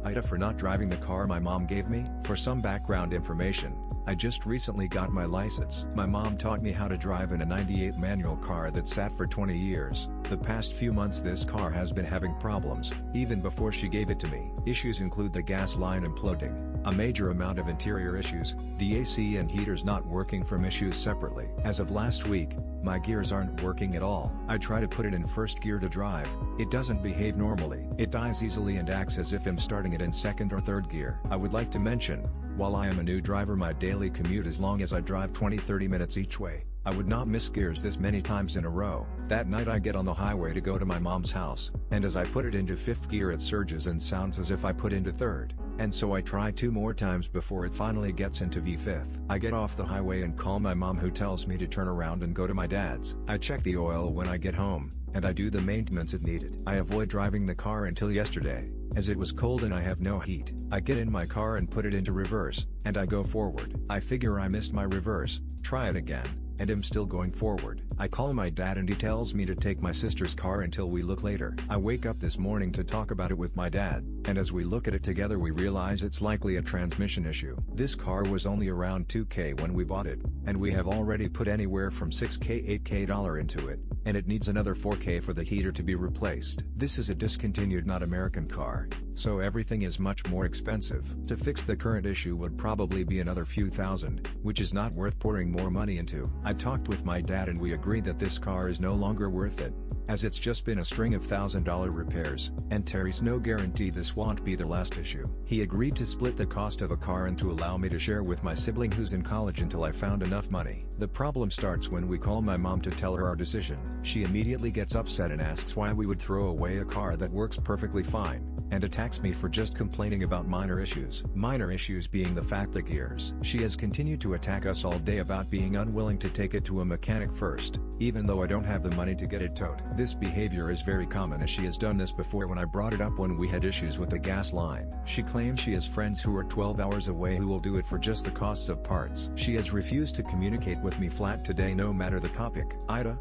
AITA for not driving the car my mom gave me. For some background information, I just recently got my license. My mom taught me how to drive in a '98 manual car that sat for 20 years. The past few months this car has been having problems, even before she gave it to me. Issues include the gas line imploding, a major amount of interior issues, the AC and heaters not working from issues separately. As of last week, my gears aren't working at all. I try to put it in first gear to drive, it doesn't behave normally. It dies easily and acts as if I'm starting it in second or third gear. I would like to mention, while I am a new driver, my daily commute as long as I drive 20-30 minutes each way, I would not miss gears this many times in a row. That night I get on the highway to go to my mom's house, and as I put it into fifth gear it surges and sounds as if I put into third, and so I try 2 more times before it finally gets into V5. I get off the highway and call my mom, who tells me to turn around and go to my dad's. I check the oil when I get home, and I do the maintenance it needed. I avoid driving the car until yesterday, as it was cold and I have no heat. I get in my car and put it into reverse, and I go forward. I figure I missed my reverse, try it again, and am still going forward. I call my dad and he tells me to take my sister's car until we look later. I wake up this morning to talk about it with my dad, and as we look at it together we realize it's likely a transmission issue. This car was only around $2K when we bought it, and we have already put anywhere from $6K $8K into it, and it needs another $4K for the heater to be replaced. This is a discontinued not American car, so everything is much more expensive. To fix the current issue would probably be another few thousand, which is not worth pouring more money into. I talked with my dad and we agreed that this car is no longer worth it, as it's just been a string of $1,000 repairs, and Terry's no guarantee this won't be the last issue. He agreed to split the cost of a car and to allow me to share with my sibling who's in college until I found enough money. The problem starts when we call my mom to tell her our decision. She immediately gets upset and asks why we would throw away a car that works perfectly fine, and attacks me for just complaining about minor issues. Minor issues being the fact the gears. She has continued to attack us all day about being unwilling to take it to a mechanic first, even though I don't have the money to get it towed. This behavior is very common, as she has done this before when I brought it up when we had issues with the gas line. She claims she has friends who are 12 hours away who will do it for just the costs of parts. She has refused to communicate with me flat today no matter the topic. AITA,